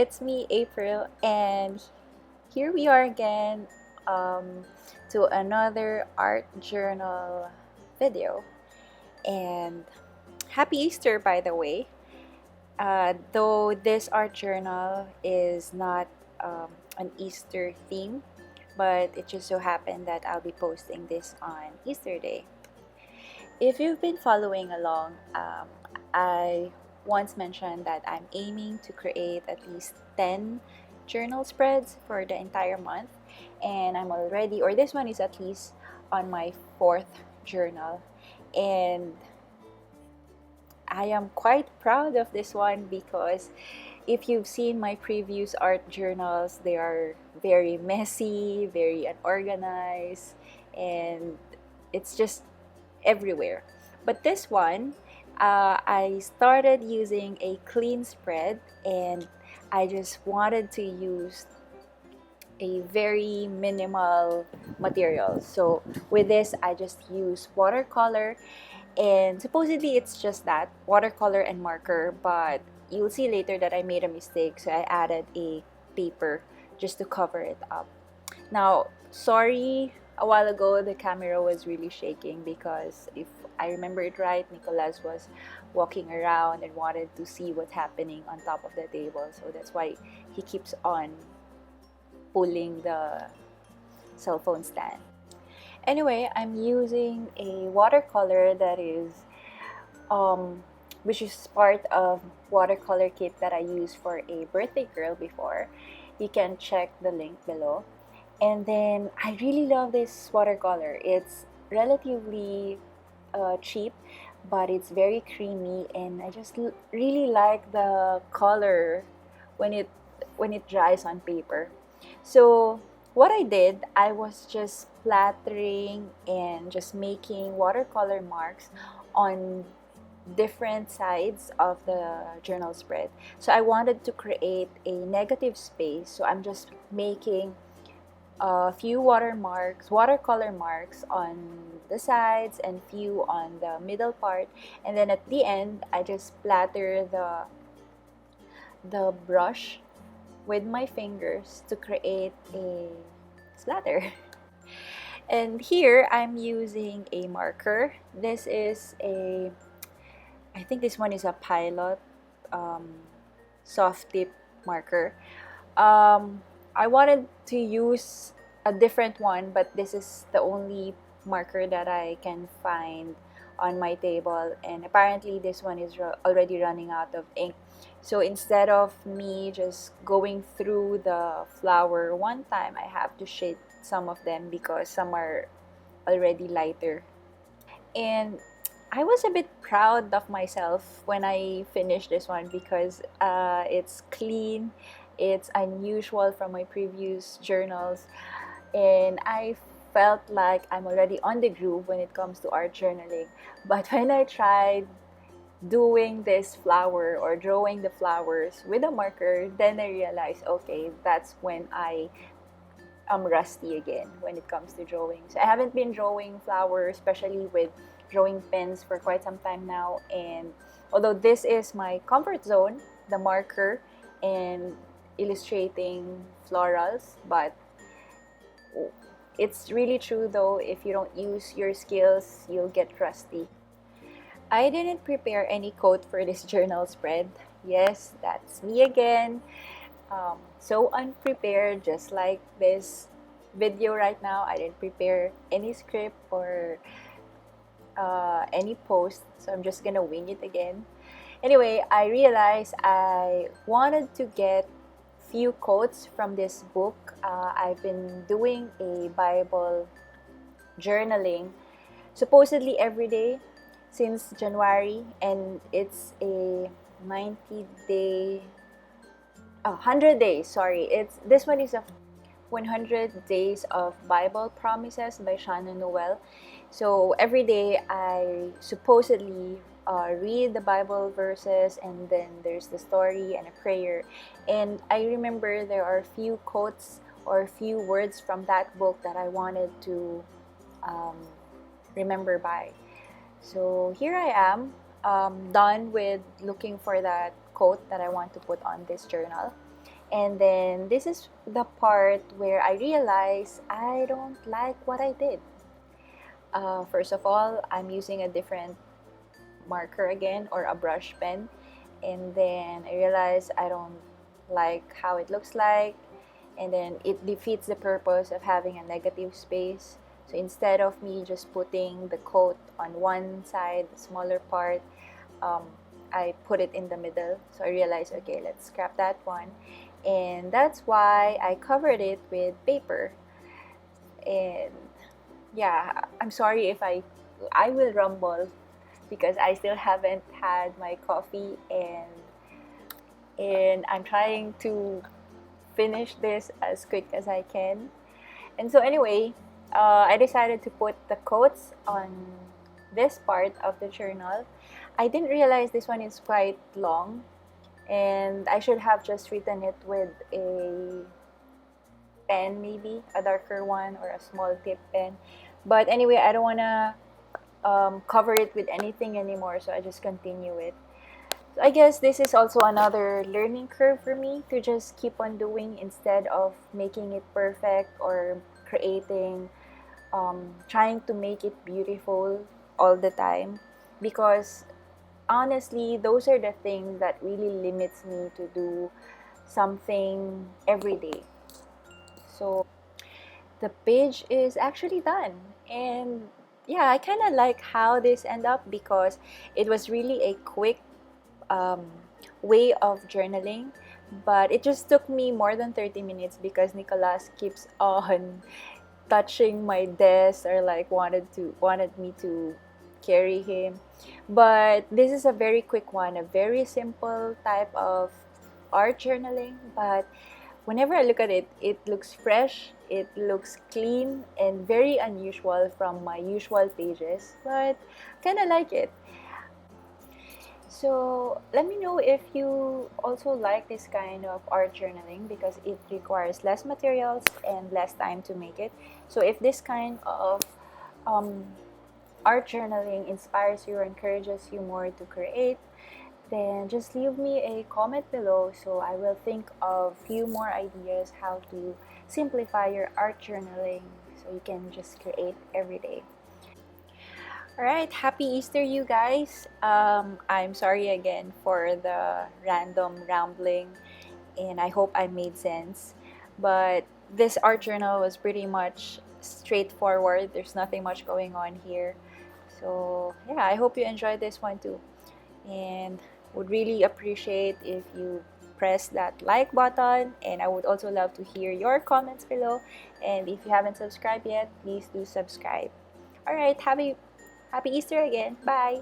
it's me, April, and here we are again um, to another art journal video. And happy Easter, by the way. Though this art journal is not an Easter theme, but it just so happened that I'll be posting this on Easter Day. If you've been following along, I once mentioned that I'm aiming to create at least 10 journal spreads for the entire month, and I'm already, or this one is at least on my fourth journal, and I am quite proud of this one because if you've seen my previous art journals, they are very messy, very unorganized, and it's just everywhere. But this one, I started using a clean spread, and I just wanted to use a very minimal material. So with this, I just use watercolor, and supposedly it's just that watercolor and marker, but you'll see later that I made a mistake, so I added a paper just to cover it up. Now, sorry, a while ago the camera was really shaking because if I remember it right, Nicolas was walking around and wanted to see what's happening on top of the table. So that's why he keeps on pulling the cell phone stand. Anyway, I'm using a watercolor that is um, which is part of watercolor kit that I used for a birthday girl before. You can check the link below. And then I really love this watercolor. It's relatively cheap, but it's very creamy, and I just really like the color when it dries on paper. So what I did, I was just splattering and just making watercolor marks on different sides of the journal spread. So I wanted to create a negative space. So I'm just making a few watercolor marks on the sides and few on the middle part. And then at the end, I just splatter the brush with my fingers to create a splatter. And here I'm using a marker. This is I think this one is a Pilot um, soft tip marker. I wanted to use a different one, but this is the only marker that I can find on my table, and apparently this one is already running out of ink. So instead of me just going through the flower one time, I have to shade some of them because some are already lighter. And I was a bit proud of myself when I finished this one because it's clean, it's unusual from my previous journals, and I felt like I'm already on the groove when it comes to art journaling. But when I tried doing this flower or drawing the flowers with a marker, then I realized, okay, that's when I'm rusty again when it comes to drawing. So I haven't been drawing flowers, especially with drawing pens, for quite some time now. And although this is my comfort zone, the marker and illustrating florals, but it's really true though, if you don't use your skills, you'll get rusty. I didn't prepare any quote for this journal spread. Yes, that's me again. So unprepared, just like this video right now. I didn't prepare any script or any post, so I'm just gonna wing it again. Anyway, I realized I wanted to get few quotes from this book. I've been doing a Bible journaling supposedly every day since January, and it's a 90 day 100 days, sorry. It's this one is a 100 Days of Bible Promises by Shannon Noel. So every day I supposedly read the Bible verses, and then there's the story and a prayer. And I remember there are a few quotes or a few words from that book that I wanted to um, remember by. So here I am, done with looking for that quote that I want to put on this journal. And then this is the part where I realize I don't like what I did. First of all, I'm using a different marker again, or a brush pen, and then I realized I don't like how it looks like, and then it defeats the purpose of having a negative space. So instead of me just putting the coat on one side, the smaller part, um, I put it in the middle. So I realized, okay, let's scrap that one, and that's why I covered it with paper. And yeah, I'm sorry if I will rumble because I still haven't had my coffee, and I'm trying to finish this as quick as I can. And so anyway, I decided to put the quotes on this part of the journal. I didn't realize this one is quite long, and I should have just written it with a pen, maybe a darker one or a small tip pen. But anyway, I don't want to cover it with anything anymore, so I just continue it. So I guess this is also another learning curve for me, to just keep on doing instead of making it perfect or creating, trying to make it beautiful all the time. Because honestly, those are the things that really limits me to do something every day. So the page is actually done, and yeah, I kind of like how this ended up because it was really a quick um, way of journaling, but it just took me more than 30 minutes because Nicolas keeps on touching my desk, or like wanted me to carry him. But this is a very quick one, a very simple type of art journaling, but whenever I look at it, it looks fresh, it looks clean, and very unusual from my usual pages, but kind of like it. So let me know if you also like this kind of art journaling, because it requires less materials and less time to make it. So if this kind of um, art journaling inspires you or encourages you more to create, then just leave me a comment below, so I will think of few more ideas how to simplify your art journaling so you can just create every day. Alright, happy Easter, you guys. I'm sorry again for the random rambling, and I hope I made sense. But this art journal was pretty much straightforward, there's nothing much going on here. So, yeah, I hope you enjoyed this one too. And would really appreciate if you press that like button, and I would also love to hear your comments below. And if you haven't subscribed yet, please do subscribe. All right, happy Easter again. Bye.